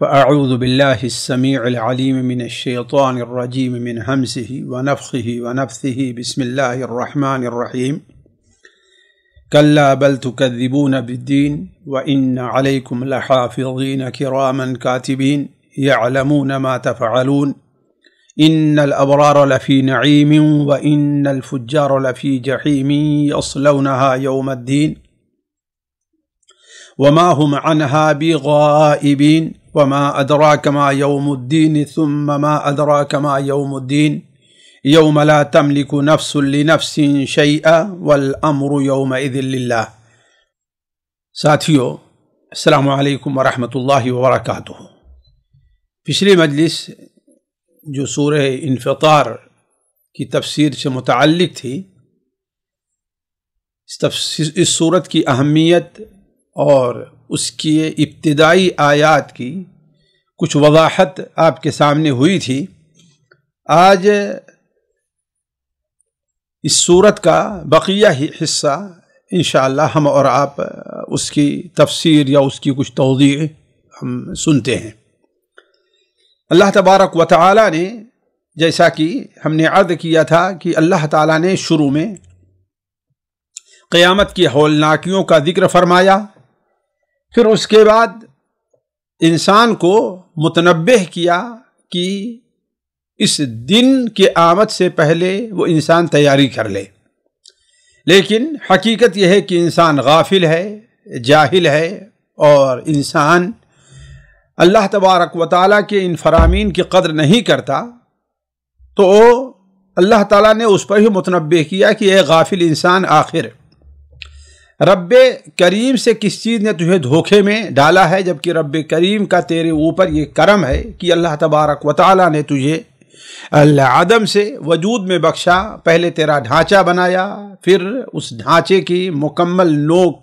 فأعوذ بالله السميع العليم من الشيطان الرجيم من همزه ونفخه ونفثه بسم الله الرحمن الرحيم كلا بل تكذبون بالدين وإن عليكم لحافظين كراما كاتبين يعلمون ما تفعلون إن الأبرار لفي نعيم وإن الفجار لفي جحيم يصلونها يوم الدين وما هم عنها بغائبين وما أدراك ما يوم الدين ثم ما أدراك ما يوم الدين يوم لا تملك نفس لنفس شيئا والأمر يومئذ لله۔ ساتھیو، السلام علیکم ورحمۃ اللہ وبرکاتہ۔ پچھلی مجلس جو سورہ انفطار کی تفسیر سے متعلق تھی، اس سورت کی اہمیت اور اس کی ابتدائی آیات کی کچھ وضاحت آپ کے سامنے ہوئی تھی۔ آج اس سورت کا بقیہ حصہ انشاءاللہ ہم اور آپ اس کی تفسیر یا اس کی کچھ توضیح ہم سنتے ہیں۔ اللہ تبارک و تعالی نے، جیسا کہ ہم نے عرض کیا تھا کہ اللہ تعالی نے شروع میں قیامت کی ہولناکیوں کا ذکر فرمایا، پھر اس کے بعد انسان کو متنبہ کیا کہ اس دن کے آمد سے پہلے وہ انسان تیاری کر لے۔ لیکن حقیقت یہ ہے کہ انسان غافل ہے، جاہل ہے، اور انسان اللہ تبارک و تعالیٰ کے ان فرامین کی قدر نہیں کرتا، تو اللہ تعالیٰ نے اس پر ہی متنبہ کیا کہ اے غافل انسان، آخر رب کریم سے کس چیز نے تجھے دھوکے میں ڈالا ہے، جبکہ رب کریم کا تیرے اوپر یہ کرم ہے کہ اللہ تبارک و تعالیٰ نے تجھے عدم سے وجود میں بخشا، پہلے تیرا ڈھانچہ بنایا، پھر اس ڈھانچے کی مکمل نوک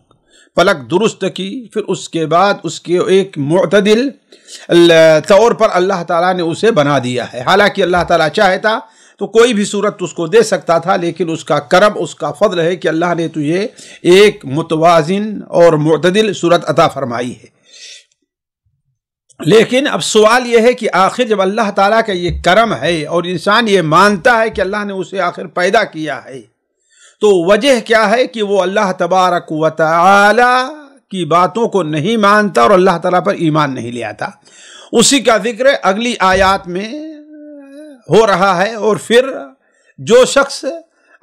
پلک درست کی، پھر اس کے بعد اس کے ایک معتدل طور پر اللہ تعالیٰ نے اسے بنا دیا ہے۔ حالانکہ اللہ تعالیٰ چاہتا تو کوئی بھی صورت اس کو دے سکتا تھا، لیکن اس کا کرم، اس کا فضل ہے کہ اللہ نے تجھے ایک متوازن اور معتدل صورت عطا فرمائی ہے۔ لیکن اب سوال یہ ہے کہ آخر جب اللہ تعالیٰ کا یہ کرم ہے اور انسان یہ مانتا ہے کہ اللہ نے اسے آخر پیدا کیا ہے، تو وجہ کیا ہے کہ وہ اللہ تبارک و تعالی کی باتوں کو نہیں مانتا اور اللہ تعالیٰ پر ایمان نہیں لے آتا؟ اسی کا ذکر اگلی آیات میں ہو رہا ہے۔ اور پھر جو شخص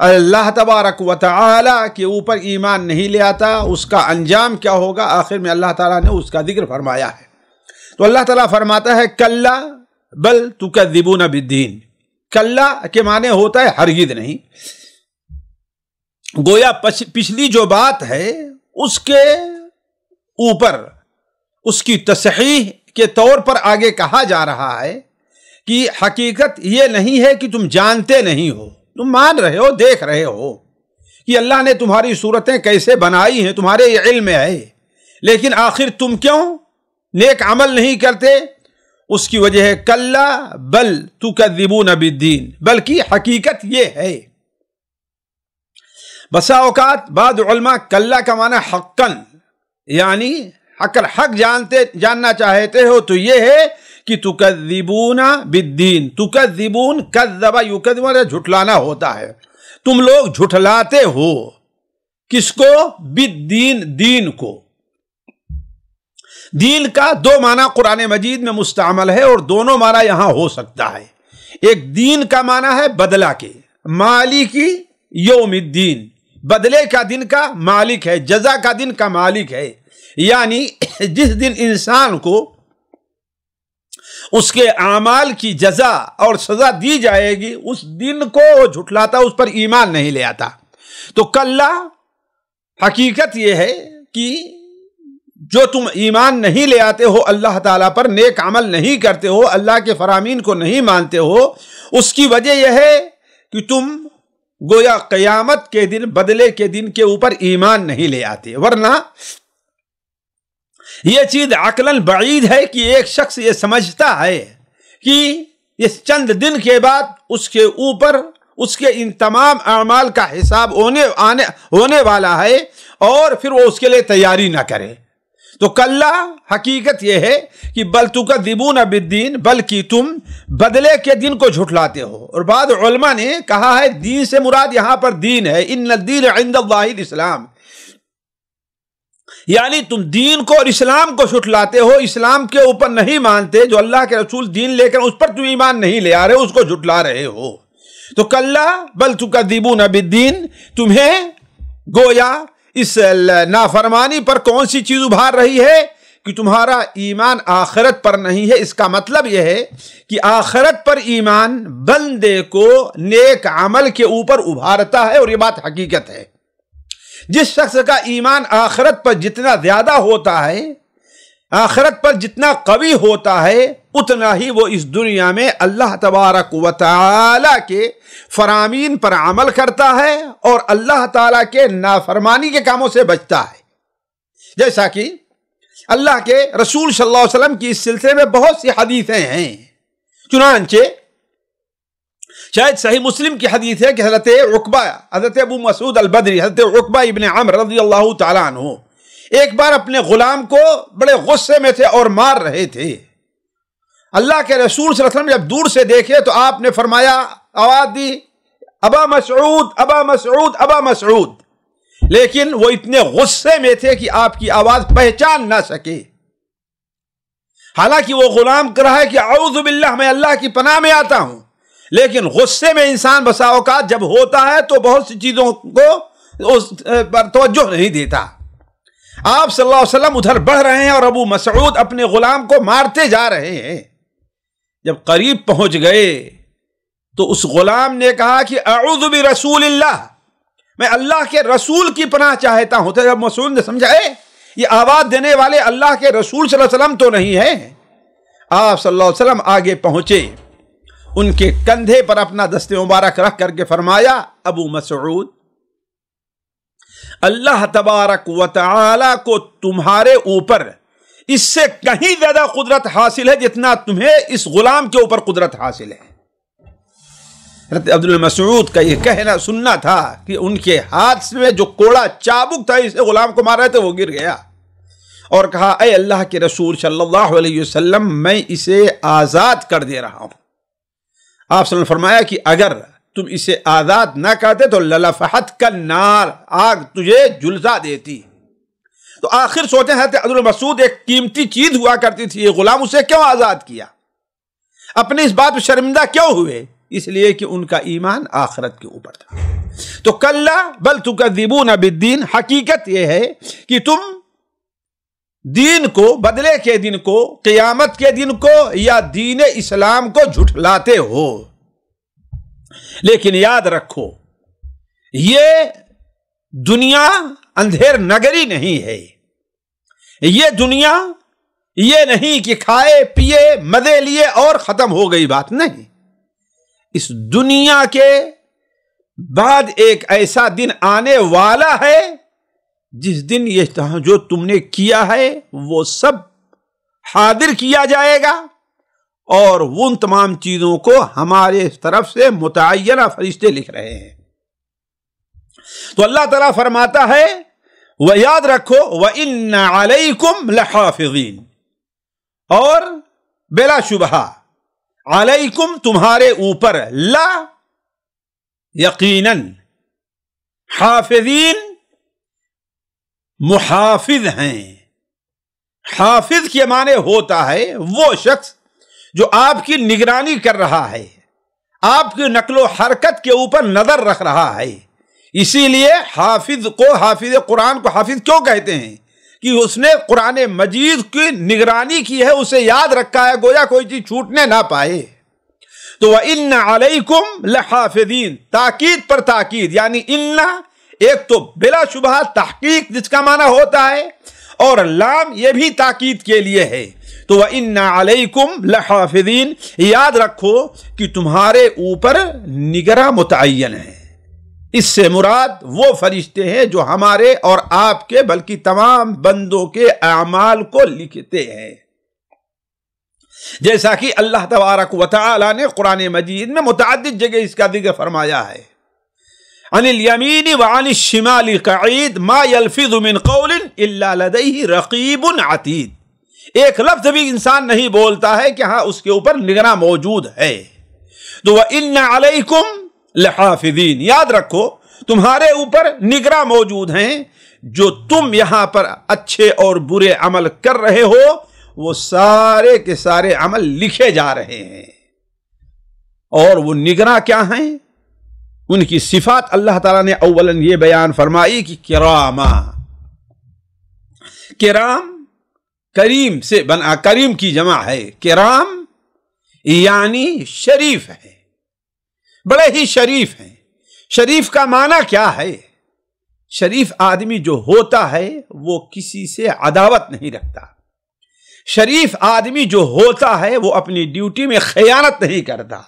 اللہ تبارک و تعالی کے اوپر ایمان نہیں لے آتا، اس کا انجام کیا ہوگا، آخر میں اللہ تعالیٰ نے اس کا ذکر فرمایا ہے۔ تو اللہ تعالیٰ فرماتا ہے کلا بل تکذبون بالدین۔ کلا کے معنی ہوتا ہے ہرگز نہیں۔ گویا پچھلی جو بات ہے اس کے اوپر اس کی تصحیح کے طور پر آگے کہا جا رہا ہے کہ حقیقت یہ نہیں ہے کہ تم جانتے نہیں ہو، تم مان رہے ہو، دیکھ رہے ہو کہ اللہ نے تمہاری صورتیں کیسے بنائی ہیں، تمہارے یہ علم میں ہے، لیکن آخر تم کیوں نیک عمل نہیں کرتے؟ اس کی وجہ ہے کلا بل تکذبون بالدین، بلکہ حقیقت یہ ہے۔ بسا اوقات بعض علماء کلا کا معنی حقاً، یعنی حق جاننا چاہتے ہو تو یہ ہے کہ تکذبون بالدین۔ تکذبون کذب یکذب، جھٹلانا ہوتا ہے، تم لوگ جھٹلاتے ہو کس کو؟ بالدین، دین کو۔ دین کا دو معنی قرآن مجید میں مستعمل ہے اور دونوں معنی یہاں ہو سکتا ہے۔ ایک دین کا معنی ہے بدلہ کے، مالکی یوم الدین، بدلے کا دن کا مالک ہے، جزا کا دن کا مالک ہے، یعنی جس دن انسان کو اس کے اعمال کی جزا اور سزا دی جائے گی، اس دن کو وہ جھٹلاتا، اس پر ایمان نہیں لے آتا۔ تو کلا حقیقت یہ ہے کہ جو تم ایمان نہیں لے آتے ہو اللہ تعالیٰ پر، نیک عمل نہیں کرتے ہو، اللہ کے فرامین کو نہیں مانتے ہو، اس کی وجہ یہ ہے کہ تم گویا قیامت کے دن، بدلے کے دن کے اوپر ایمان نہیں لے آتے۔ ورنہ یہ چیز عقلاً بعید ہے کہ ایک شخص یہ سمجھتا ہے کہ اس چند دن کے بعد اس کے اوپر اس کے ان تمام اعمال کا حساب ہونے والا ہے، اور پھر وہ اس کے لیے تیاری نہ کرے۔ تو کلا حقیقت یہ ہے کہ بل تکذبون بالدین، بلکہ تم بدلے کے دن کو جھٹلاتے ہو. اور بعض علماء نے کہا ہے دین سے مراد یہاں پر دین ہے، ان الدین عند اللہ الاسلام، یعنی تم دین کو اور اسلام کو جھٹلاتے ہو، اسلام کے اوپر نہیں مانتے، جو اللہ کے رسول دین لے کر اس پر تم ایمان نہیں لے آ رہے، اس کو جھٹلا رہے ہو. تو کلا بل تکذبون بالدین، تمہیں گویا اس نافرمانی پر کون سی چیز ابھار رہی ہے کہ تمہارا ایمان آخرت پر نہیں ہے. اس کا مطلب یہ ہے کہ آخرت پر ایمان بندے کو نیک عمل کے اوپر ابھارتا ہے، اور یہ بات حقیقت ہے. جس شخص کا ایمان آخرت پر جتنا زیادہ ہوتا ہے، آخرت پر جتنا قوی ہوتا ہے، اتنا ہی وہ اس دنیا میں اللہ تبارک و تعالی کے فرامین پر عمل کرتا ہے اور اللہ تعالی کے نافرمانی کے کاموں سے بچتا ہے. جیسا کہ اللہ کے رسول صلی اللہ علیہ وسلم کی اس سلسلے میں بہت سی حدیثیں ہیں. چنانچہ شاید صحیح مسلم کی حدیث ہے کہ حضرت عقبہ، حضرت ابو مسعود البدری، حضرت عقبہ ابن عمرو رضی اللہ تعالیٰ عنہ ایک بار اپنے غلام کو بڑے غصے میں تھے اور مار رہے تھے. اللہ کے رسول صلی اللہ علیہ وسلم جب دور سے دیکھے تو آپ نے فرمایا، آواز دی، ابا مسعود ابا مسعود ابا مسعود، لیکن وہ اتنے غصے میں تھے کہ آپ کی آواز پہچان نہ سکے. حالانکہ وہ غلام کہہ رہا ہے کہ اعوذ باللہ، میں اللہ کی پناہ میں آتا ہوں، لیکن غصے میں انسان بسا اوقات جب ہوتا ہے تو بہت سی چیزوں کو اس پر توجہ نہیں دیتا. آپ صلی اللہ علیہ وسلم ادھر بڑھ رہے ہیں اور ابو مسعود اپنے غلام کو مارتے جا رہے ہیں. جب قریب پہنچ گئے تو اس غلام نے کہا کہ اعوذ برسول اللہ، میں اللہ کے رسول کی پناہ چاہتا ہوں. تو جب مسعود نے سمجھا یہ آواز دینے والے اللہ کے رسول صلی اللہ علیہ وسلم تو نہیں ہے، آپ صلی اللہ علیہ وسلم آگے پہنچے، ان کے کندھے پر اپنا دست مبارک رکھ کر کے فرمایا، ابو مسعود، اللہ تبارک و تعالی کو تمہارے اوپر اس سے کہیں زیادہ قدرت حاصل ہے جتنا تمہیں اس غلام کے اوپر قدرت حاصل ہے. حضرت عبد المسعود کا یہ کہنا سننا تھا کہ ان کے ہاتھ میں جو کوڑا چابک تھا اس غلام کو مار رہے تھے وہ گر گیا، اور کہا، اے اللہ کے رسول صلی اللہ علیہ وسلم، میں اسے آزاد کر دے رہا ہوں. آپ صلی اللہ علیہ وسلم نے فرمایا کہ اگر تم اسے آزاد نہ کرتے تو للفحت کا نار، آگ تجھے جلسا دیتی. تو آخر سوچیں حضرت عبد المسعود ایک قیمتی چیز ہوا کرتی تھی، یہ غلام اسے کیوں آزاد کیا؟ اپنی اس بات پہ شرمندہ کیوں ہوئے؟ اس لیے کہ ان کا ایمان آخرت کے اوپر تھا. تو کلا بل تکذبون بالدین، حقیقت یہ ہے کہ تم دین کو، بدلے کے دن کو، قیامت کے دن کو یا دین اسلام کو جھٹلاتے ہو. لیکن یاد رکھو، یہ دنیا اندھیر نگری نہیں ہے. یہ دنیا یہ نہیں کہ کھائے پیے مزے لیے اور ختم ہو گئی بات، نہیں. اس دنیا کے بعد ایک ایسا دن آنے والا ہے جس دن یہ جو تم نے کیا ہے وہ سب حاضر کیا جائے گا، اور ان تمام چیزوں کو ہمارے طرف سے متعینہ فرشتے لکھ رہے ہیں. تو اللہ تعالیٰ فرماتا ہے، وہ یاد رکھو، وَإِنَّ عَلَيْكُمْ لَحَافِظِينَ، اور بلا شبہ علیکم تمہارے اوپر، لا یقیناً، حافظین محافظ ہیں. حافظ کے معنی ہوتا ہے وہ شخص جو آپ کی نگرانی کر رہا ہے، آپ کی نقل و حرکت کے اوپر نظر رکھ رہا ہے. اسی لیے حافظ کو، حافظ قرآن کو حافظ کیوں کہتے ہیں؟ کہ اس نے قرآن مجید کی نگرانی کی ہے، اسے یاد رکھا ہے، گویا کوئی چیز چھوٹنے نہ پائے. تو وَإِنَّ عَلَيْكُمْ لَحَافِظِينَ، تاکید پر تاکید، یعنی ان ایک تو بلا شبہ تحقیق جس کا معنی ہوتا ہے، اور لام یہ بھی تاکید کے لیے ہے. تو وَإِنَّ عَلَيْكُمْ لَحَافِظِينَ، یاد رکھو کہ تمہارے اوپر نگراں متعین ہے. اس سے مراد وہ فرشتے ہیں جو ہمارے اور آپ کے بلکہ تمام بندوں کے اعمال کو لکھتے ہیں. جیسا کہ اللہ تبارک و تعالی نے قرآن مجید میں متعدد جگہ اس کا ذکر فرمایا ہے. عن الیمین وعن الشمال قعید ما یلفظ من قول الا لدیہ رقیب عتید. ایک لفظ بھی انسان نہیں بولتا ہے کہ ہاں اس کے اوپر نگراں موجود ہے. تو وَإِنَّ عَلَيْكُمْ لَحَافِظِينَ، یاد رکھو تمہارے اوپر نگراں موجود ہیں. جو تم یہاں پر اچھے اور برے عمل کر رہے ہو وہ سارے کے سارے عمل لکھے جا رہے ہیں. اور وہ نگراں کیا ہیں؟ ان کی صفات اللہ تعالیٰ نے اولاً یہ بیان فرمائی کہ کراما، کرام کریم سے بنا، کریم کی جمع ہے. کرام یعنی شریف ہے، بڑے ہی شریف ہیں. شریف کا معنی کیا ہے؟ شریف آدمی جو ہوتا ہے وہ کسی سے عداوت نہیں رکھتا. شریف آدمی جو ہوتا ہے وہ اپنی ڈیوٹی میں خیانت نہیں کرتا.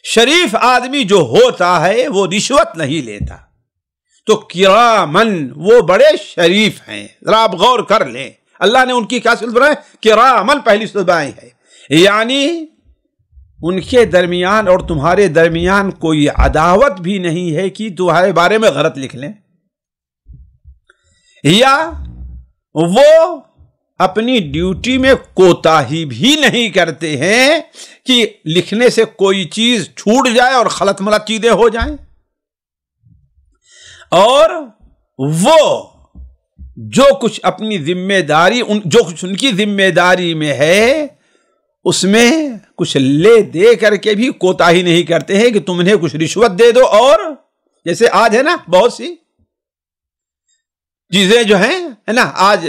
شریف آدمی جو ہوتا ہے وہ رشوت نہیں لیتا. تو کرامن، وہ بڑے شریف ہیں. ذرا آپ غور کر لیں، اللہ نے ان کی کیا صفت بنائی؟ کرامن پہلی صفت بنائی ہے. یعنی ان کے درمیان اور تمہارے درمیان کوئی عداوت بھی نہیں ہے کہ تمہارے بارے میں غلط لکھ لیں، یا وہ اپنی ڈیوٹی میں کوتاہی بھی نہیں کرتے ہیں کہ لکھنے سے کوئی چیز چھوٹ جائے اور غلط ملت چیزیں ہو جائیں. اور وہ جو کچھ اپنی ذمہ داری، جو کچھ ان کی ذمہ داری میں ہے اس میں کچھ لے دے کر کے بھی کوتاہی نہیں کرتے ہیں کہ تم انہیں کچھ رشوت دے دو. اور جیسے آج ہے نا بہت سی چیزیں جو ہیں ہے نا، آج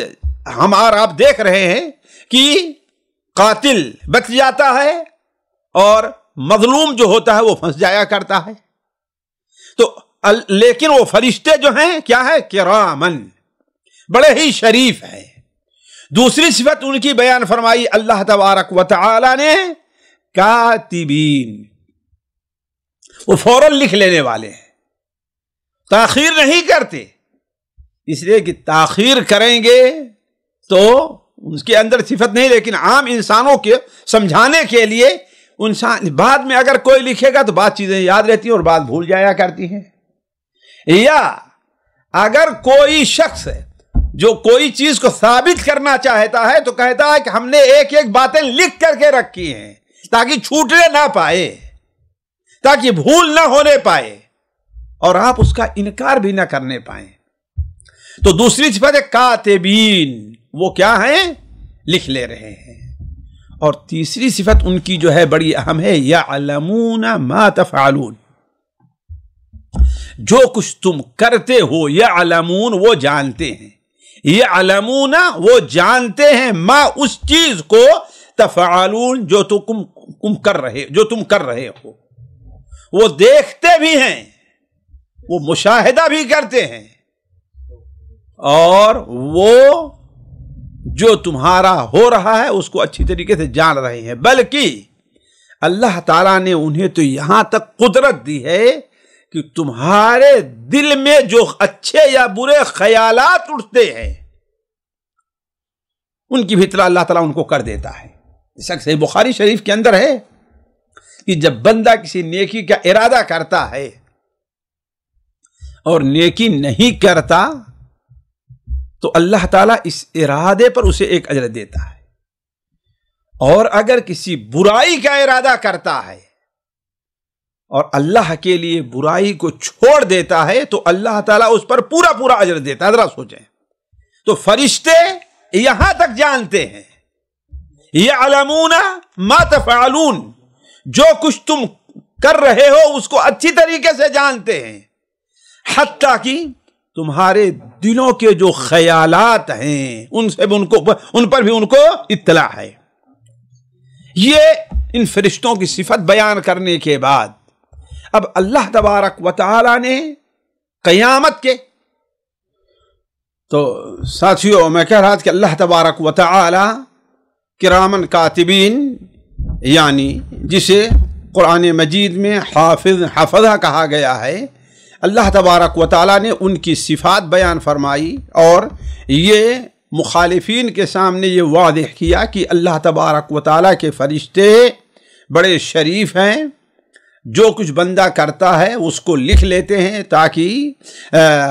ہم اور آپ دیکھ رہے ہیں کہ قاتل بچ جاتا ہے اور مظلوم جو ہوتا ہے وہ پھنس جایا کرتا ہے. تو لیکن وہ فرشتے جو ہیں کیا ہے؟ کرامن، بڑے ہی شریف ہیں. دوسری صفت ان کی بیان فرمائی اللہ تبارک و تعالی نے، کاتبین، وہ فوراً لکھ لینے والے ہیں، تاخیر نہیں کرتے. اس لیے کہ تاخیر کریں گے تو اس کے اندر صفت نہیں، لیکن عام انسانوں کے سمجھانے کے لیے انسان بعد میں اگر کوئی لکھے گا تو بعض چیزیں یاد رہتی ہیں اور بعض بھول جایا کرتی ہیں. یا اگر کوئی شخص جو کوئی چیز کو ثابت کرنا چاہتا ہے تو کہتا ہے کہ ہم نے ایک ایک باتیں لکھ کر کے رکھی ہیں تاکہ چھوٹنے نہ پائے، تاکہ بھول نہ ہونے پائے اور آپ اس کا انکار بھی نہ کرنے پائیں. تو دوسری صفت ہے کاتبین، وہ کیا ہیں؟ لکھ لے رہے ہیں. اور تیسری صفت ان کی جو ہے بڑی اہم ہے، یعلمون ما تفعلون، جو کچھ تم کرتے ہو، یعلمون وہ جانتے ہیں، یعلمون وہ جانتے ہیں، ما اس چیز کو، تفعلون جو تم کر رہے ہو. وہ دیکھتے بھی ہیں، وہ مشاہدہ بھی کرتے ہیں، اور وہ جو تمہارا ہو رہا ہے اس کو اچھی طریقے سے جان رہے ہیں. بلکہ اللہ تعالیٰ نے انہیں تو یہاں تک قدرت دی ہے کہ تمہارے دل میں جو اچھے یا برے خیالات اٹھتے ہیں ان کی بھی اطلاع اللہ تعالیٰ ان کو کر دیتا ہے. جیسا کہ صحیح بخاری شریف کے اندر ہے کہ جب بندہ کسی نیکی کا ارادہ کرتا ہے اور نیکی نہیں کرتا تو اللہ تعالیٰ اس ارادے پر اسے ایک اجر دیتا ہے، اور اگر کسی برائی کا ارادہ کرتا ہے اور اللہ کے لیے برائی کو چھوڑ دیتا ہے تو اللہ تعالیٰ اس پر پورا پورا اجر دیتا ہے. ذرا سوچیں. تو فرشتے یہاں تک جانتے ہیں، یعلمون ما تفعلون، جو کچھ تم کر رہے ہو اس کو اچھی طریقے سے جانتے ہیں، حتیٰ کہ تمہارے دلوں کے جو خیالات ہیں ان پر بھی ان کو اطلاع ہے. یہ ان فرشتوں کی صفت بیان کرنے کے بعد اب اللہ تبارک و تعالی نے قیامت کے، تو ساتھیوں میں کہہ رہا تھا کہ اللہ تبارک و تعالی کرامن کاتبین، یعنی جسے قرآن مجید میں حافظہ کہا گیا ہے، اللہ تبارک و تعالیٰ نے ان کی صفات بیان فرمائی اور یہ مخالفین کے سامنے یہ واضح کیا کہ اللہ تبارک و تعالیٰ کے فرشتے بڑے شریف ہیں، جو کچھ بندہ کرتا ہے اس کو لکھ لیتے ہیں تاکہ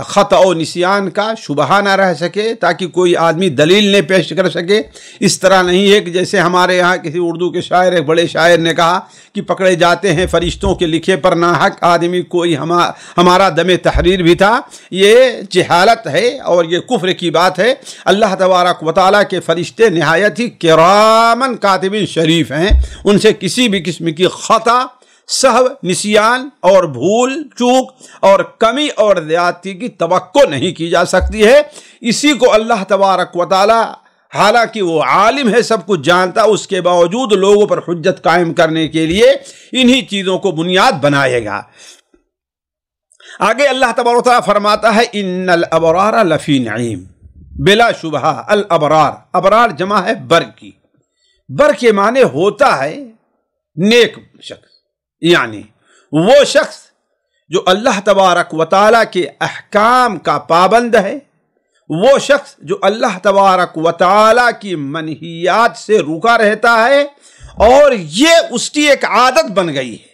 خطا و نسیان کا شبہ نہ رہ سکے، تاکہ کوئی آدمی دلیل نہیں پیش کر سکے۔ اس طرح نہیں ہے کہ جیسے ہمارے یہاں کسی اردو کے شاعر، ایک بڑے شاعر نے کہا کہ پکڑے جاتے ہیں فرشتوں کے لکھے پر ناحق آدمی، کوئی ہمارا دم تحریر بھی تھا۔ یہ جہالت ہے اور یہ کفر کی بات ہے۔ اللہ تبارک و تعالیٰ کے فرشتے نہایت ہی کرامن کاتبین شریف ہیں، ان سے کسی بھی قسم کی خطا، سہو، نسیان اور بھول چوک اور کمی اور زیادتی کی توقع نہیں کی جا سکتی ہے۔ اسی کو اللہ تبارک و تعالی، حالانکہ وہ عالم ہے، سب کچھ جانتا، اس کے باوجود لوگوں پر حجت قائم کرنے کے لیے انہی چیزوں کو بنیاد بنائے گا۔ آگے اللہ تبارک و تعالی فرماتا ہے ان الابرار لفی نعیم، بلا شبہ الابرار، ابرار جمع ہے بر کی، بر کے معنی ہوتا ہے نیک شخص، یعنی وہ شخص جو اللہ تبارک و تعالیٰ کے احکام کا پابند ہے، وہ شخص جو اللہ تبارک و تعالیٰ کی منہیات سے روکا رہتا ہے، اور یہ اس کی ایک عادت بن گئی ہے۔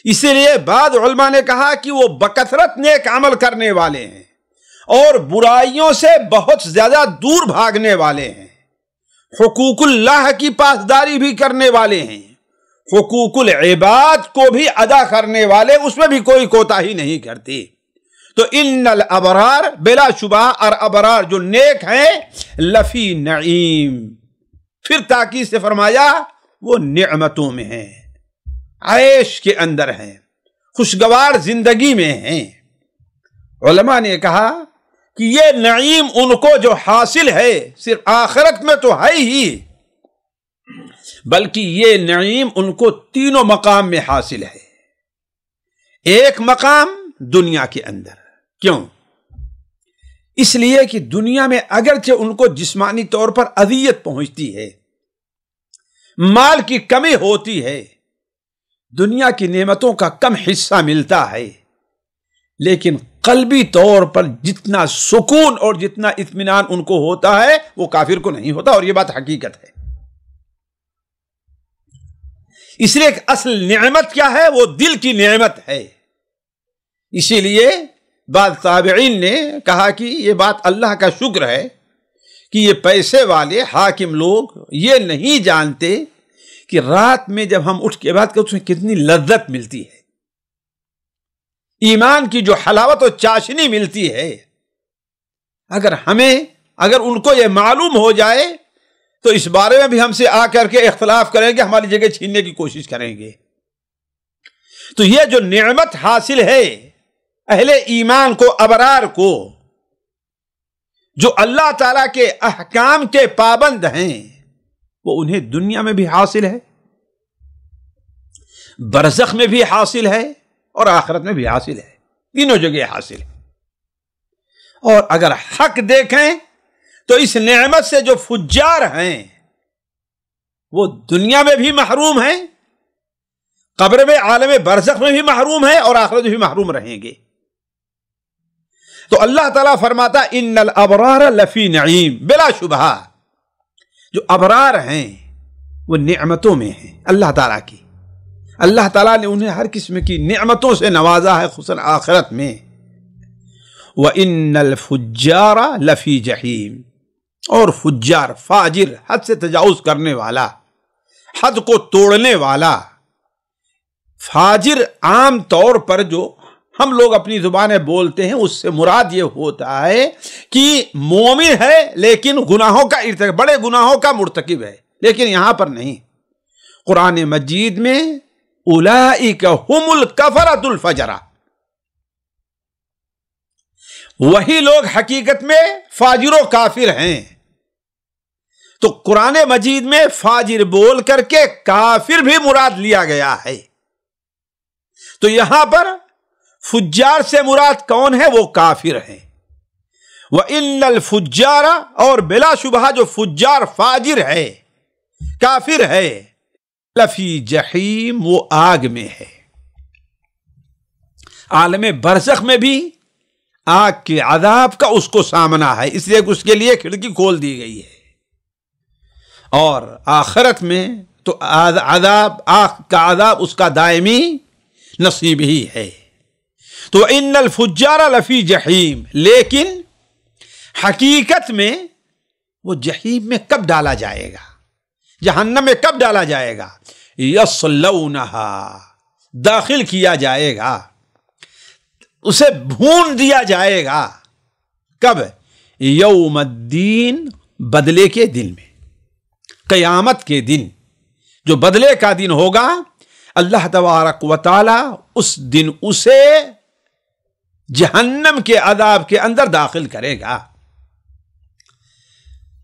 اسی لیے بعض علماء نے کہا کہ وہ بکثرت نیک عمل کرنے والے ہیں اور برائیوں سے بہت زیادہ دور بھاگنے والے ہیں، حقوق اللہ کی پاسداری بھی کرنے والے ہیں، حقوق العباد کو بھی ادا کرنے والے، اس میں بھی کوئی کوتاہی نہیں کرتے۔ تو ان الابرار، بلا شبہ، اور ابرار جو نیک ہیں، لفی نعیم، پھر تاکید سے فرمایا وہ نعمتوں میں ہیں، عیش کے اندر ہیں، خوشگوار زندگی میں ہیں۔ علماء نے کہا کہ یہ نعیم ان کو جو حاصل ہے صرف آخرت میں تو ہے ہی، بلکہ یہ نعیم ان کو تینوں مقام میں حاصل ہے۔ ایک مقام دنیا کے اندر، کیوں؟ اس لیے کہ دنیا میں اگرچہ ان کو جسمانی طور پر اذیت پہنچتی ہے، مال کی کمی ہوتی ہے، دنیا کی نعمتوں کا کم حصہ ملتا ہے، لیکن قلبی طور پر جتنا سکون اور جتنا اطمینان ان کو ہوتا ہے وہ کافر کو نہیں ہوتا، اور یہ بات حقیقت ہے۔ اس لیے اصل نعمت کیا ہے؟ وہ دل کی نعمت ہے۔ اسی لیے بعض تابعین نے کہا کہ یہ بات اللہ کا شکر ہے کہ یہ پیسے والے حاکم لوگ یہ نہیں جانتے کہ رات میں جب ہم اٹھ کے بعد کہ اس میں کتنی لذت ملتی ہے، ایمان کی جو حلاوت و چاشنی ملتی ہے۔ اگر ان کو یہ معلوم ہو جائے تو اس بارے میں بھی ہم سے آ کر کے اختلاف کریں گے، ہماری جگہ چھیننے کی کوشش کریں گے۔ تو یہ جو نعمت حاصل ہے اہل ایمان کو، ابرار کو، جو اللہ تعالیٰ کے احکام کے پابند ہیں، وہ انہیں دنیا میں بھی حاصل ہے، برزخ میں بھی حاصل ہے، اور آخرت میں بھی حاصل ہے، تینوں جگہ حاصل ہے۔ اور اگر حق دیکھیں تو اس نعمت سے جو فجار ہیں وہ دنیا میں بھی محروم ہیں، قبر میں، عالم برزخ میں بھی محروم ہیں، اور آخرت میں بھی محروم رہیں گے۔ تو اللہ تعالیٰ فرماتا ان الابرار لفی نعیم، بلا شبہ جو ابرار ہیں وہ نعمتوں میں ہیں اللہ تعالیٰ کی۔ اللہ تعالیٰ نے انہیں ہر قسم کی نعمتوں سے نوازا ہے، خصوصاً آخرت میں۔ وَإِنَّ الْفُجَّارَ لَفِي جَحِيمٍ، اور فجار، فاجر، حد سے تجاوز کرنے والا، حد کو توڑنے والا۔ فاجر عام طور پر جو ہم لوگ اپنی زبانیں بولتے ہیں اس سے مراد یہ ہوتا ہے کہ مومن ہے لیکن گناہوں کا ارتکاب، بڑے گناہوں کا مرتکب ہے، لیکن یہاں پر نہیں۔ قرآن مجید میں اولئک هم الکفرۃ الفجرہ، وہی لوگ حقیقت میں فاجر و کافر ہیں۔ تو قرآن مجید میں فاجر بول کر کے کافر بھی مراد لیا گیا ہے۔ تو یہاں پر فجار سے مراد کون ہے؟ وہ کافر ہیں۔ وَإِنَّ الْفُجَّارَ، اور بلا شبہ جو فجار، فاجر ہے، کافر ہے، لفی جحیم، وہ آگ میں ہے۔ عالم برزخ میں بھی آگ کے عذاب کا اس کو سامنا ہے، اس لیے اس کے لیے کھڑکی کھول دی گئی ہے۔ اور آخرت میں تو عذاب آگ کا عذاب اس کا دائمی نصیب ہی ہے. تو ان الفجار لفی جحیم، لیکن حقیقت میں وہ جحیم میں کب ڈالا جائے گا، جہنم میں کب ڈالا جائے گا؟ یصلونہا، داخل کیا جائے گا، اسے بھون دیا جائے گا. کب؟ یوم الدین، بدلے کے دن میں، قیامت کے دن جو بدلے کا دن ہوگا، اللہ تبارک و تعالی اس دن اسے جہنم کے عذاب کے اندر داخل کرے گا.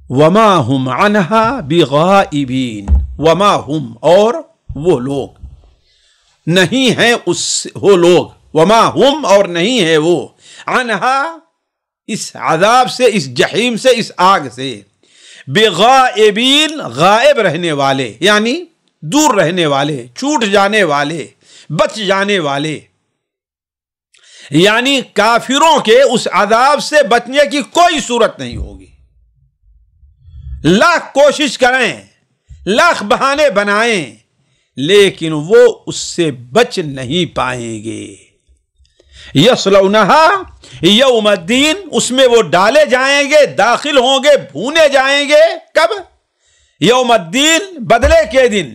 وما ہم عنہا بغائبین، وما ہم، اور وہ لوگ نہیں ہیں وہ لوگ، وما ہم، اور نہیں ہے وہ، عنہا، اس عذاب سے، اس جحیم سے، اس آگ سے، بغائبین، غائب رہنے والے، یعنی دور رہنے والے، چھوٹ جانے والے، بچ جانے والے. یعنی کافروں کے اس عذاب سے بچنے کی کوئی صورت نہیں ہوگی. لاکھ کوشش کریں، لاکھ بہانے بنائیں، لیکن وہ اس سے بچ نہیں پائیں گے. یصلونہا یوم الدین، اس میں وہ ڈالے جائیں گے، داخل ہوں گے، بھونے جائیں گے. کب؟ یوم الدین، بدلے کے دن.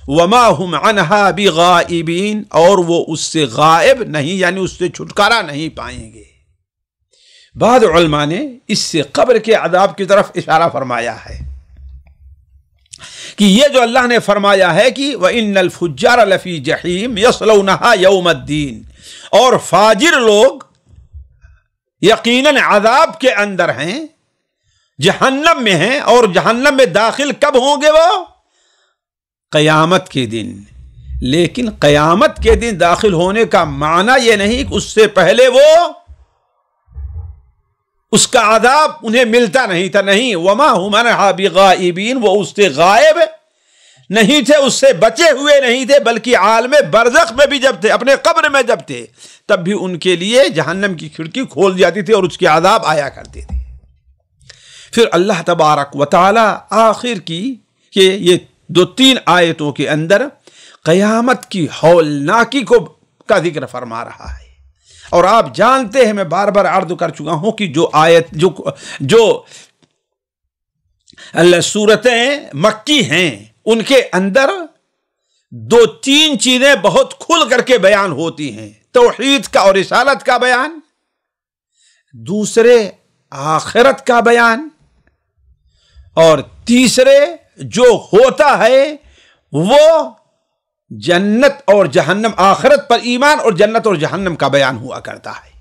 وما ہم عنہا بغائبین، اور وہ اس سے غائب نہیں، یعنی اس سے چھٹکارا نہیں پائیں گے. بعض علماء نے اس سے قبر کے عذاب کی طرف اشارہ فرمایا ہے کہ یہ جو اللہ نے فرمایا ہے کہ وَإِنَّ الْفُجَّارَ لَفِي جَحِيمٍ يَصْلَوْنَهَا يَوْمَ الدِّينِ، اور فاجر لوگ یقیناً عذاب کے اندر ہیں، جہنم میں ہیں، اور جہنم میں داخل کب ہوں گے؟ وہ قیامت کے دن. لیکن قیامت کے دن داخل ہونے کا معنی یہ نہیں کہ اس سے پہلے وہ اس کا عذاب انہیں ملتا نہیں تھا. نہیں، وما ہم عنہا بغائبین، وہ اس سے غائب نہیں تھے، اس سے بچے ہوئے نہیں تھے، بلکہ عالم برزخ میں بھی جب تھے، اپنے قبر میں جب تھے، تب بھی ان کے لیے جہنم کی کھڑکی کھول جاتی تھی اور اس کے عذاب آیا کرتے تھے. پھر اللہ تبارک و تعالی آخر کی کہ یہ 2-3 آیتوں کے اندر قیامت کی ہولناکی کا ذکر فرما رہا ہے. اور آپ جانتے ہیں، میں بار بار عرض کر چکا ہوں کہ جو آیت جو سورتیں مکی ہیں، ان کے اندر 2-3 چیزیں بہت کھل کر کے بیان ہوتی ہیں. توحید کا اور رسالت کا بیان، دوسرے آخرت کا بیان، اور تیسرے جو ہوتا ہے وہ جنت اور جہنم، آخرت پر ایمان اور جنت اور جہنم کا بیان ہوا کرتا ہے.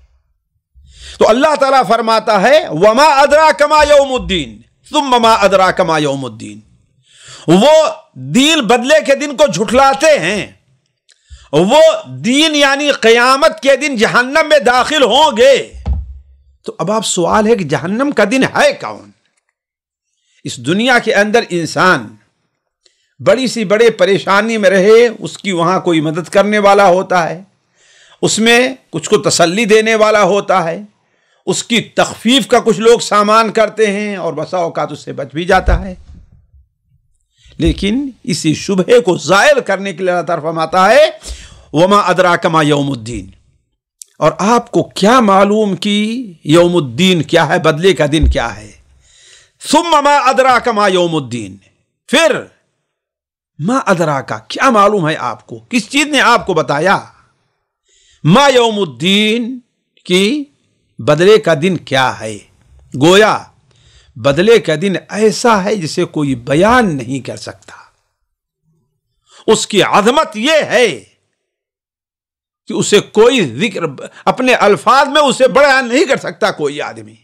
تو اللہ تعالیٰ فرماتا ہے وَمَا أَدْرَاكَ مَا يَوْمُ الدِّينِ ثُمَّ مَا أَدْرَاكَ مَا يَوْمُ الدِّينِ. وہ دین، بدلے کے دن کو جھٹلاتے ہیں. وہ دین یعنی قیامت کے دن جہنم میں داخل ہوں گے. تو اب آپ سوال ہے کہ جہنم کا دن ہے کون؟ اس دنیا کے اندر انسان بڑی سی بڑے پریشانی میں رہے، اس کی وہاں کوئی مدد کرنے والا ہوتا ہے، اس میں کچھ کو تسلی دینے والا ہوتا ہے، اس کی تخفیف کا کچھ لوگ سامان کرتے ہیں، اور بسا اوقات اس سے بچ بھی جاتا ہے. لیکن اسی شبہے کو زائل کرنے کے لیے اللہ تعالیٰ فرماتا ہے وما ادراک ما یوم الدین. اور آپ کو کیا معلوم کہ یوم الدین کیا ہے، بدلے کا دن کیا ہے؟ ثم ما ادراک ما یوم الدین، پھر ما ادراکا، کیا معلوم ہے آپ کو، کس چیز نے آپ کو بتایا ما یوم الدین کی بدلے کا دن کیا ہے؟ گویا بدلے کا دن ایسا ہے جسے کوئی بیان نہیں کر سکتا. اس کی عظمت یہ ہے کہ اسے کوئی ذکر اپنے الفاظ میں اسے بیان نہیں کر سکتا کوئی آدمی.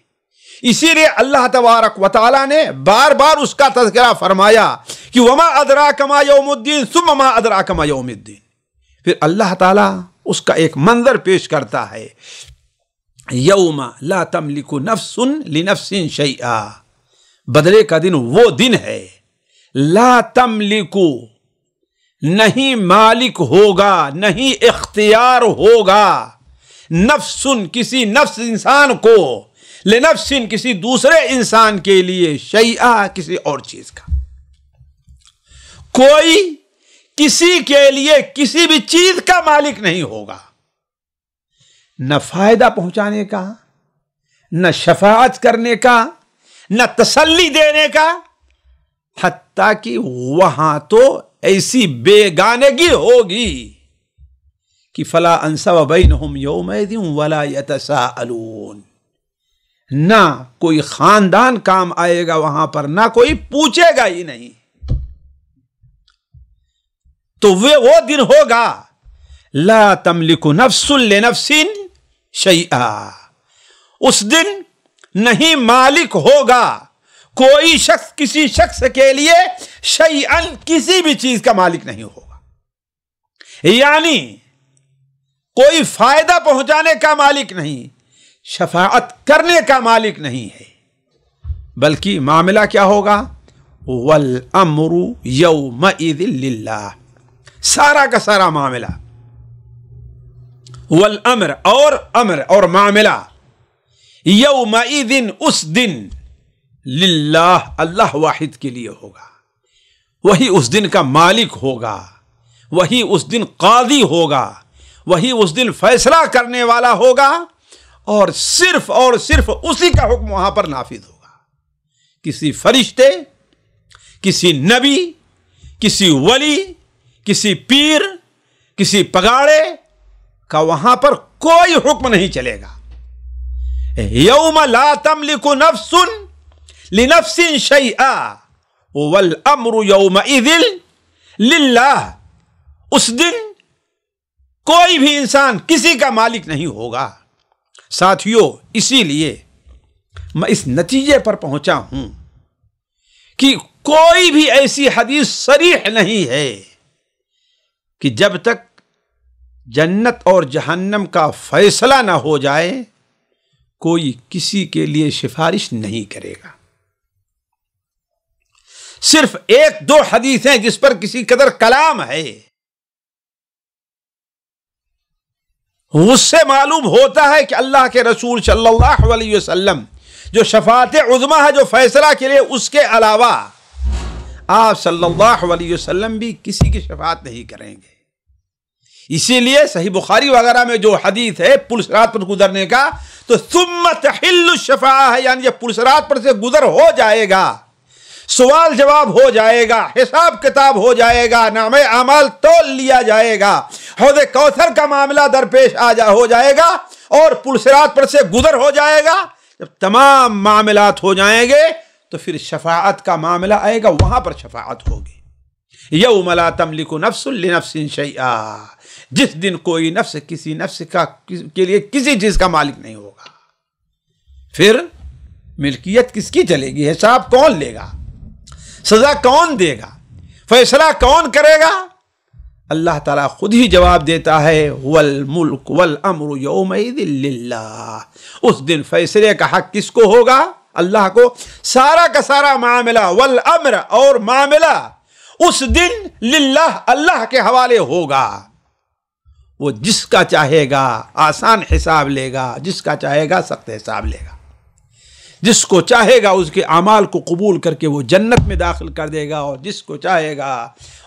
اسی لیے اللہ تبارک و تعالی نے بار بار اس کا تذکرہ فرمایا کہ وما ادراک ما یوم الدین ثم ما ادراک ما یوم الدین. پھر اللہ تعالی اس کا ایک منظر پیش کرتا ہے، یوم لا تملک نفس لنفس شیئا. بدلے کا دن وہ دن ہے، لا تملک، نہیں مالک ہوگا، نہیں اختیار ہوگا، نفس، کسی نفس انسان کو، لنفس، کسی دوسرے انسان کے لیے، شیئا، کسی اور چیز کا. کوئی کسی کے لیے کسی بھی چیز کا مالک نہیں ہوگا، نہ فائدہ پہنچانے کا، نہ شفاعت کرنے کا، نہ تسلی دینے کا، حتیٰ کہ وہاں تو ایسی بیگانگی ہوگی کہ فلا انسب بینہم یومئذ ولا یتساءلون، نہ کوئی خاندان کام آئے گا وہاں پر، نہ کوئی پوچھے گا ہی نہیں۔ تو وہ دن ہوگا لا تملک نفس لنفس شیئا، اس دن نہیں مالک ہوگا کوئی شخص کسی شخص کے لیے شیئن، کسی بھی چیز کا مالک نہیں ہوگا، یعنی کوئی فائدہ پہنچانے کا مالک نہیں، شفاعت کرنے کا مالک نہیں ہے، بلکہ معاملہ کیا ہوگا؟ والامر یومئذ للہ، سارا کا سارا معاملہ، والامر اور معاملہ، یومئذ اس دن، للہ اللہ واحد کے لیے ہوگا، وہی اس دن کا مالک ہوگا، وہی اس دن قاضی ہوگا، وہی اس دن فیصلہ کرنے والا ہوگا، اور صرف اسی کا حکم وہاں پر نافذ ہوگا۔ کسی فرشتے، کسی نبی، کسی ولی، کسی پیر، کسی پگاڑے کا وہاں پر کوئی حکم نہیں چلے گا۔ یوم لا تملک نفس لنفس شیئا والامر یومئذ للہ، اس دن کوئی بھی انسان کسی کا مالک نہیں ہوگا۔ ساتھیوں، اسی لیے میں اس نتیجے پر پہنچا ہوں کہ کوئی بھی ایسی حدیث صریح نہیں ہے کہ جب تک جنت اور جہنم کا فیصلہ نہ ہو جائے کوئی کسی کے لیے سفارش نہیں کرے گا۔ صرف ایک دو حدیثیں جس پر کسی قدر کلام ہے، اس سے معلوم ہوتا ہے کہ اللہ کے رسول صلی اللہ علیہ وسلم جو شفاعت عظمی ہے، جو فیصلہ کے لیے، اس کے علاوہ آپ صلی اللہ علیہ وسلم بھی کسی کی شفاعت نہیں کریں گے۔ اسی لیے صحیح بخاری وغیرہ میں جو حدیث ہے پل صراط پر گزرنے کا، تو ثم تحل الشفاعہ ہے، یعنی یہ پل صراط پر سے گزر ہو جائے گا، سوال جواب ہو جائے گا، حساب کتاب ہو جائے گا، نامہ اعمال تول لیا جائے گا، حوض کوثر کا معاملہ درپیش ہو جائے گا، اور پل صراط پر سے گزر ہو جائے گا۔ جب تمام معاملات ہو جائیں گے تو پھر شفاعت کا معاملہ آئے گا، وہاں پر شفاعت ہوگی۔ یوم لا تملک نفس لنفس شیئا، جس دن کوئی نفس کسی نفس کے لیے کسی چیز کا مالک نہیں ہوگا۔ پھر ملکیت کس کی چلے گی؟ حساب کون لے گا؟ سزا کون دے گا؟ فیصلہ کون کرے گا؟ اللہ تعالیٰ خود ہی جواب دیتا ہے، والملک والامر یومئذ للہ، اس دن فیصلے کا حق کس کو ہوگا؟ اللہ کو۔ سارا کا سارا معاملہ، والامر اور معاملہ، اس دن للہ اللہ کے حوالے ہوگا۔ وہ جس کا چاہے گا آسان حساب لے گا، جس کا چاہے گا سخت حساب لے گا، جس کو چاہے گا اس کے اعمال کو قبول کر کے وہ جنت میں داخل کر دے گا، اور جس کو چاہے گا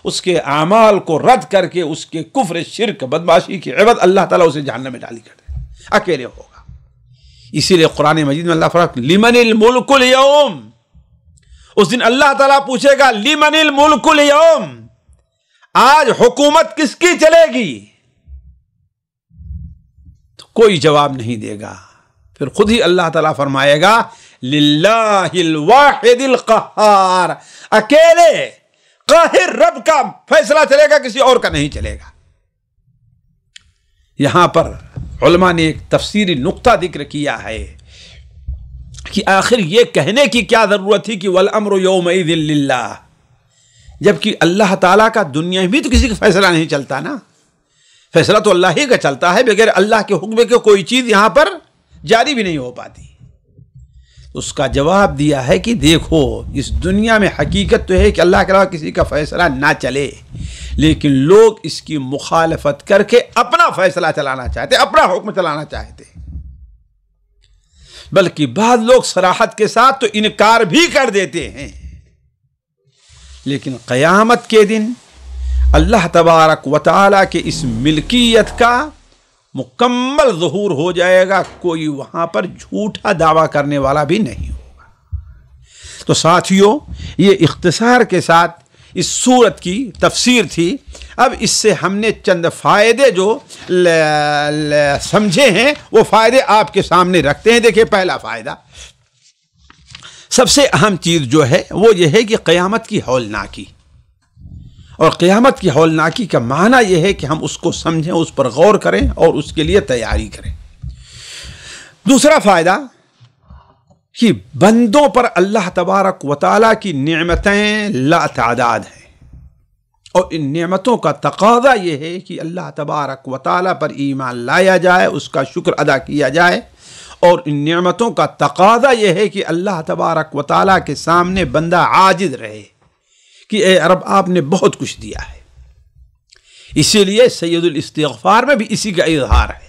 اس کے اعمال کو رد کر کے اس کے کفر، شرک، بدمعاشی کی عوض اللہ تعالیٰ اسے جہنم میں ڈالی کر دے گا، اکیلے ہوگا۔ اسی لیے قرآن مجید میں اللہ فرماتا ہے لمن الملک اليوم، اس دن اللہ تعالیٰ پوچھے گا لمن الملک اليوم، آج حکومت کس کی چلے گی؟ تو کوئی جواب نہیں دے گا۔ پھر خود ہی اللہ تعالیٰ فرمائے گا للہ الواحد القہار، اکیلے قاہر رب کا فیصلہ چلے گا، کسی اور کا نہیں چلے گا۔ یہاں پر علماء نے ایک تفسیری نقطہ ذکر کیا ہے کہ آخر یہ کہنے کی کیا ضرورت تھی کہ والامر یومئذ للہ، جبکہ اللہ تعالیٰ کا دنیا میں تو کسی کا فیصلہ نہیں چلتا نا، فیصلہ تو اللہ ہی کا چلتا ہے، بغیر اللہ کے حکم کے کوئی چیز یہاں پر جاری بھی نہیں ہو پاتی۔ اس کا جواب دیا ہے کہ دیکھو، اس دنیا میں حقیقت تو ہے کہ اللہ کے علاوہ کسی کا فیصلہ نہ چلے، لیکن لوگ اس کی مخالفت کر کے اپنا فیصلہ چلانا چاہتے، اپنا حکم چلانا چاہتے، بلکہ بعض لوگ صراحت کے ساتھ تو انکار بھی کر دیتے ہیں، لیکن قیامت کے دن اللہ تبارک و تعالیٰ کے اس ملکیت کا مکمل ظہور ہو جائے گا، کوئی وہاں پر جھوٹا دعویٰ کرنے والا بھی نہیں ہوگا۔ تو ساتھیوں، یہ اختصار کے ساتھ اس سورت کی تفسیر تھی۔ اب اس سے ہم نے چند فائدے جو سمجھے ہیں وہ فائدے آپ کے سامنے رکھتے ہیں۔ دیکھیں، پہلا فائدہ، سب سے اہم چیز جو ہے وہ یہ ہے کہ قیامت کی ہولناکی، اور قیامت کی ہولناکی کا معنی یہ ہے کہ ہم اس کو سمجھیں، اس پر غور کریں اور اس کے لیے تیاری کریں۔ دوسرا فائدہ کہ بندوں پر اللہ تبارک و تعالیٰ کی نعمتیں لا تعداد ہیں، اور ان نعمتوں کا تقاضا یہ ہے کہ اللہ تبارک و تعالیٰ پر ایمان لایا جائے، اس کا شکر ادا کیا جائے، اور ان نعمتوں کا تقاضا یہ ہے کہ اللہ تبارک و تعالیٰ کے سامنے بندہ عاجز رہے کہ اے رب آپ نے بہت کچھ دیا ہے۔ اسی لیے سید الاستغفار میں بھی اسی کا اظہار ہے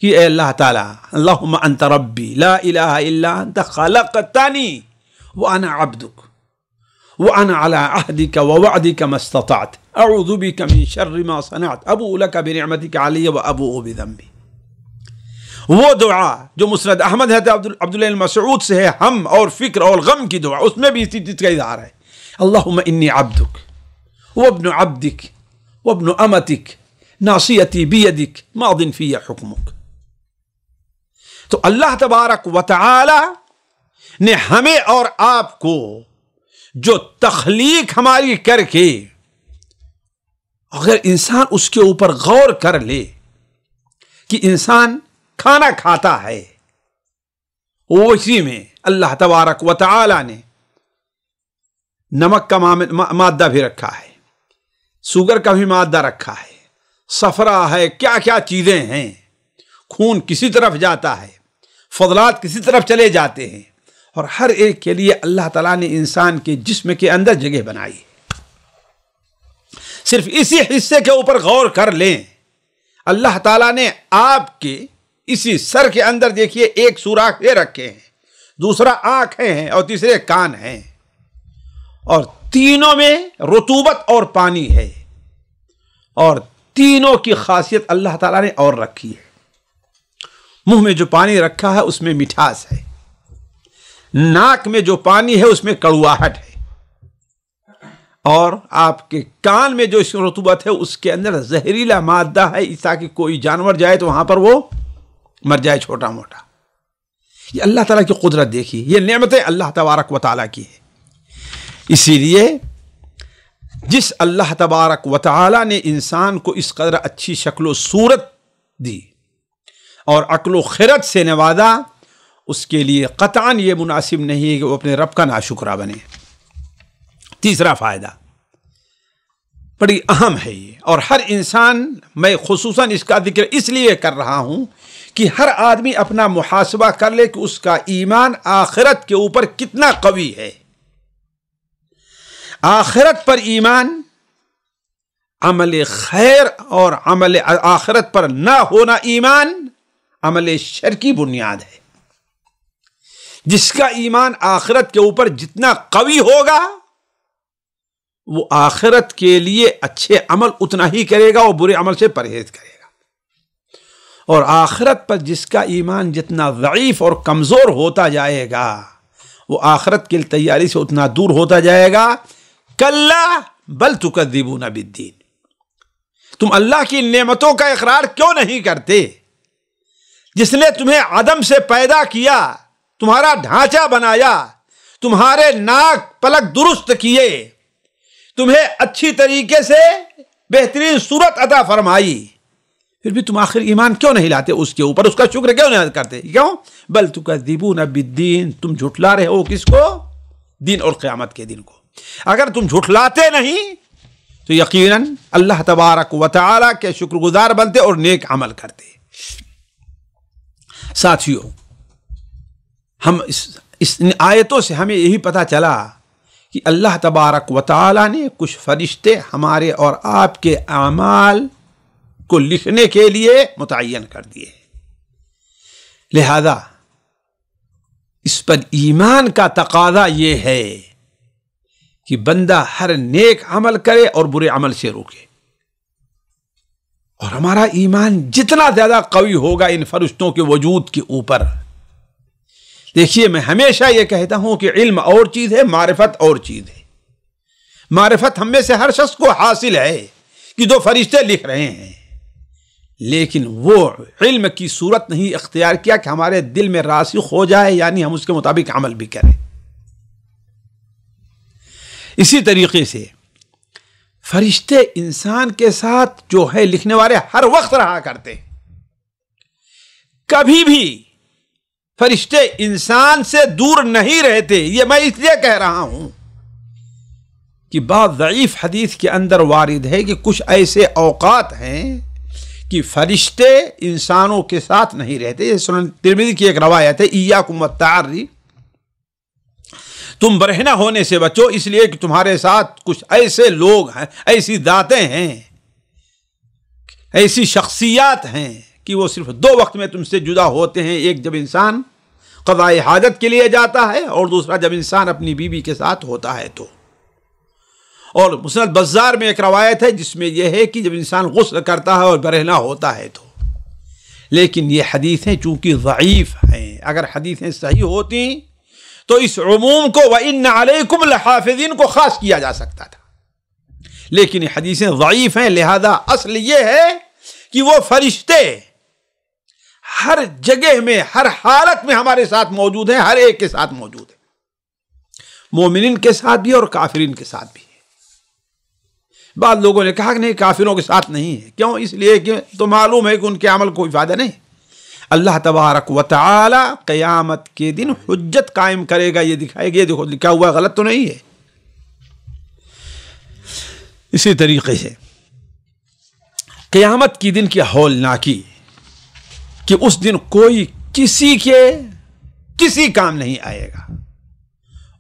کہ اے اللہ تعالیٰ، اللہم انت ربی لا الہ الا انت خلقتنی وانا عبدک وانا علی عہدک ووعدک ما استطعت اعوذ بک من شر ما صنعت ابوء لک بنعمتک علی وابوء بذنبی۔ وہ دعا جو مسند احمد ہے عبداللہ المسعود سے ہے، ہم اور فکر اور غم کی دعا، اس میں بھی اسی چیز کا اظہار ہے، اللہم انی عبدک وابن عبدک وابن امتک ناصیتی بیدک ماض فی حکمک۔ تو اللہ تبارک و تعالی نے ہمیں اور آپ کو جو تخلیق ہماری کر کے، اگر انسان اس کے اوپر غور کر لے کہ انسان کھانا کھاتا ہے، اسی میں اللہ تبارک و تعالی نے نمک کا مادہ بھی رکھا ہے، شوگر کا بھی مادہ رکھا ہے، صفرا ہے، کیا کیا چیزیں ہیں، خون کسی طرف جاتا ہے، فضلات کسی طرف چلے جاتے ہیں، اور ہر ایک کے لیے اللہ تعالیٰ نے انسان کے جسم کے اندر جگہ بنائی ہے۔ صرف اسی حصے کے اوپر غور کر لیں، اللہ تعالیٰ نے آپ کے اسی سر کے اندر دیکھیے ایک سوراخ یہ رکھے ہیں، دوسرا آنکھیں ہیں اور تیسرے کان ہیں، اور تینوں میں رطوبت اور پانی ہے، اور تینوں کی خاصیت اللہ تعالیٰ نے اور رکھی ہے۔ منہ میں جو پانی رکھا ہے اس میں مٹھاس ہے، ناک میں جو پانی ہے اس میں کڑواہٹ ہے، اور آپ کے کان میں جو رطوبت ہے اس کے اندر زہریلا مادہ ہے، تاکہ کوئی جانور جائے تو وہاں پر وہ مر جائے چھوٹا موٹا۔ یہ اللہ تعالیٰ کی قدرت دیکھیے، یہ نعمتیں اللہ تبارک و تعالیٰ کی ہے۔ اسی لیے جس اللہ تبارک و تعالیٰ نے انسان کو اس قدر اچھی شکل و صورت دی اور عقل و خرد سے نوازا، اس کے لیے قطعاً یہ مناسب نہیں ہے کہ وہ اپنے رب کا ناشکرا بنے۔ تیسرا فائدہ بڑی اہم ہے یہ، اور ہر انسان، میں خصوصاً اس کا ذکر اس لیے کر رہا ہوں کہ ہر آدمی اپنا محاسبہ کر لے کہ اس کا ایمان آخرت کے اوپر کتنا قوی ہے۔ آخرت پر ایمان، عمل خیر اور عمل آخرت پر نہ ہونا ایمان عمل شر کی بنیاد ہے۔ جس کا ایمان آخرت کے اوپر جتنا قوی ہوگا وہ آخرت کے لیے اچھے عمل اتنا ہی کرے گا اور برے عمل سے پرہیز کرے گا، اور آخرت پر جس کا ایمان جتنا ضعیف اور کمزور ہوتا جائے گا وہ آخرت کی تیاری سے اتنا دور ہوتا جائے گا۔ کلا بل تکذبون بالدین، تم اللہ کی نعمتوں کا اقرار کیوں نہیں کرتے؟ جس نے تمہیں عدم سے پیدا کیا، تمہارا ڈھانچہ بنایا، تمہارے ناک پلک درست کیے، تمہیں اچھی طریقے سے بہترین صورت عطا فرمائی، پھر بھی تم آخر ایمان کیوں نہیں لاتے اس کے اوپر، اس کا شکر کیوں نہیں کرتے؟ کیوں؟ بل تکذبون بالدین، تم جھٹلا رہے ہو کس کو؟ دین اور قیامت کے دن کو۔ اگر تم جھٹلاتے نہیں تو یقیناً اللہ تبارک و تعالیٰ کے شکر گزار بنتے اور نیک عمل کرتے۔ ساتھیوں، ہم اس آیتوں سے ہمیں یہی پتہ چلا کہ اللہ تبارک و تعالیٰ نے کچھ فرشتے ہمارے اور آپ کے اعمال کو لکھنے کے لیے متعین کر دیے، لہذا اس پر ایمان کا تقاضا یہ ہے کہ بندہ ہر نیک عمل کرے اور برے عمل سے روکے. اور ہمارا ایمان جتنا زیادہ قوی ہوگا ان فرشتوں کے وجود کے اوپر. دیکھیے میں ہمیشہ یہ کہتا ہوں کہ علم اور چیز ہے، معرفت اور چیز ہے. معرفت ہم میں سے ہر شخص کو حاصل ہے کہ جو فرشتے لکھ رہے ہیں، لیکن وہ علم کی صورت نہیں اختیار کیا کہ ہمارے دل میں راسخ ہو جائے، یعنی ہم اس کے مطابق عمل بھی کریں. اسی طریقے سے فرشتے انسان کے ساتھ جو ہے لکھنے والے ہر وقت رہا کرتے. کبھی بھی فرشتے انسان سے دور نہیں رہتے. یہ میں اس لیے کہہ رہا ہوں کہ بعض ضعیف حدیث کے اندر وارد ہے کہ کچھ ایسے اوقات ہیں کہ فرشتے انسانوں کے ساتھ نہیں رہتے. یہ سنن ترمذی کی ایک روایت ہے، ایاکم والتعری، تم برہنہ ہونے سے بچو، اس لیے کہ تمہارے ساتھ کچھ ایسے لوگ ہیں، ایسی ذاتیں ہیں، ایسی شخصیات ہیں کہ وہ صرف 2 وقت میں تم سے جدا ہوتے ہیں. ایک جب انسان قضاء حاجت کے لیے جاتا ہے، اور دوسرا جب انسان اپنی بیوی کے ساتھ ہوتا ہے تو. اور مسند بزار میں ایک روایت ہے جس میں یہ ہے کہ جب انسان غسل کرتا ہے اور برہنہ ہوتا ہے تو. لیکن یہ حدیثیں چونکہ ضعیف ہیں، اگر حدیثیں صحیح ہوتی تو اس عموم کو وَإِنَّ عَلَيْكُمْ لَحَافِظِينَ کو خاص کیا جا سکتا تھا. لیکن یہ حدیثیں ضعیف ہیں، لہذا اصل یہ ہے کہ وہ فرشتے ہر جگہ میں، ہر حالت میں ہمارے ساتھ موجود ہیں، ہر ایک کے ساتھ موجود ہیں، مومنین کے ساتھ بھی اور کافرین کے ساتھ بھی. بعض لوگوں نے کہا کہ نہیں کافروں کے ساتھ نہیں ہے. کیوں؟ اس لیے کہ تو معلوم ہے کہ ان کے عمل کوئی فائدہ نہیں. اللہ تبارک و تعالی قیامت کے دن حجت قائم کرے گا، یہ دکھائے گا. یہ دیکھو لکھا ہوا غلط تو نہیں ہے. اسی طریقے سے قیامت کی دن کی ہولناکی کہ اس دن کوئی کسی کام نہیں آئے گا.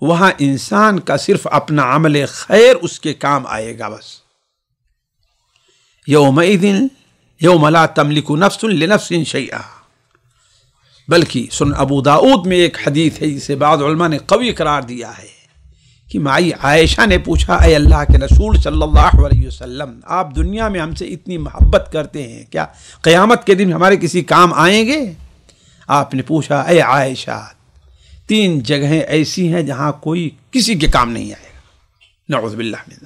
وہاں انسان کا صرف اپنا عمل خیر اس کے کام آئے گا بس. یومئذ یوم لا تملک نفس لنفس شیئا. بلکہ سن ابو داؤد میں ایک حدیث ہے جسے بعض علماء نے قوی قرار دیا ہے کہ مائی عائشہ نے پوچھا، اے اللہ کے رسول صلی اللہ علیہ وسلم، آپ دنیا میں ہم سے اتنی محبت کرتے ہیں، کیا قیامت کے دن ہمارے کسی کام آئیں گے؟ آپ نے پوچھا، اے عائشہ 3 جگہیں ایسی ہیں جہاں کوئی کسی کے کام نہیں آئے گا. نعوذ باللہ من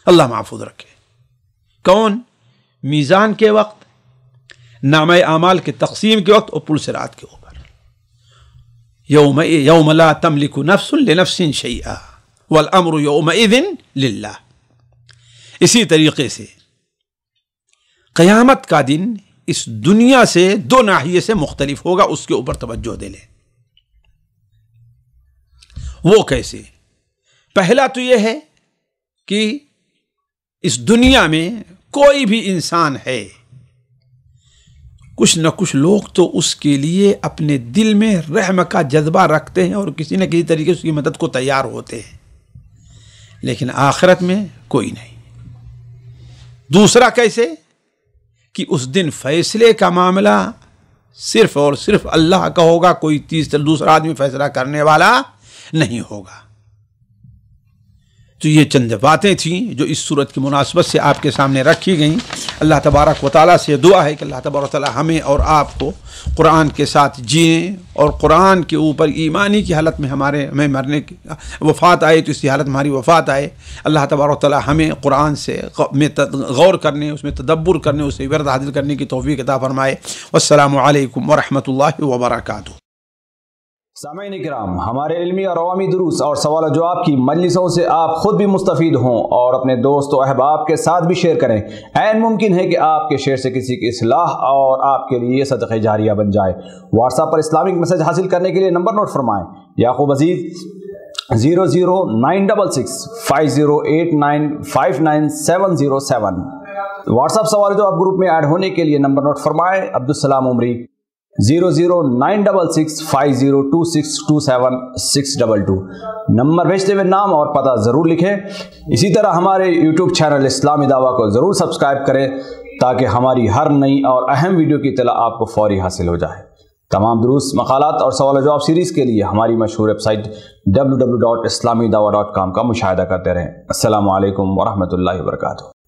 اللہ محفوظ رکھے. کون؟ میزان کے وقت، نامہ اعمال کے تقسیم کے وقت، اور پل صراط کے اوپر. یوم لا تملک نفس لنفس شیئا والامر یومئذ للہ. اسی طریقے سے قیامت کا دن اس دنیا سے 2 ناحیے سے مختلف ہوگا. اس کے اوپر توجہ دے لیں. وہ کیسے؟ پہلا تو یہ ہے کہ اس دنیا میں کوئی بھی انسان ہے، کچھ نہ کچھ لوگ تو اس کے لیے اپنے دل میں رحم کا جذبہ رکھتے ہیں اور کسی نہ کسی طریقے سے اس کی مدد کو تیار ہوتے ہیں، لیکن آخرت میں کوئی نہیں. دوسرا کیسے؟ کہ اس دن فیصلے کا معاملہ صرف اور صرف اللہ کا ہوگا، کوئی دوسرا آدمی فیصلہ کرنے والا نہیں ہوگا. تو یہ چند باتیں تھیں جو اس صورت کی مناسبت سے آپ کے سامنے رکھی گئیں. اللہ تبارک و تعالیٰ سے دعا ہے کہ اللہ تبارک و تعالیٰ ہمیں اور آپ کو قرآن کے ساتھ جئیں، اور قرآن کے اوپر ایمانی کی حالت میں ہمیں مرنے کی وفات آئے تو اسی حالت میں ہماری وفات آئے. اللہ تبارک و تعالیٰ ہمیں قرآن سے غور کرنے، اس میں تدبر کرنے، اسے عبرت حاصل کرنے کی توفیق عطا فرمائے. والسلام علیکم ورحمۃ اللہ وبرکاتہ. سامعین کرام، ہمارے علمی اور عوامی دروس اور سوال و جواب کی مجلسوں سے آپ خود بھی مستفید ہوں اور اپنے دوست و احباب کے ساتھ بھی شیئر کریں. عین ممکن ہے کہ آپ کے شیئر سے کسی کی اصلاح اور آپ کے لیے صدقہ جاریہ بن جائے. واٹس ایپ پر اسلامک میسج حاصل کرنے کے لیے نمبر نوٹ فرمائیں: یعقوب عزیز 00966 5089597707. واٹس ایپ سوال جو آپ گروپ میں ایڈ ہونے کے لیے نمبر نوٹ فرمائیں: عبدالسلام عمری 00966 502627 نمبر بھیجتے ہوئے نام اور پتہ ضرور لکھیں. اسی طرح ہمارے یوٹیوب چینل اسلامی دعویٰ کو ضرور سبسکرائب کریں تاکہ ہماری ہر نئی اور اہم ویڈیو کی اطلاع آپ کو فوری حاصل ہو جائے. تمام دروس، مقالات اور سوال و جواب سیریز کے لیے ہماری مشہور ویب سائٹ www.islamidawah.com کا مشاہدہ کرتے رہیں۔ السلام علیکم ورحمۃ اللہ وبرکاتہ۔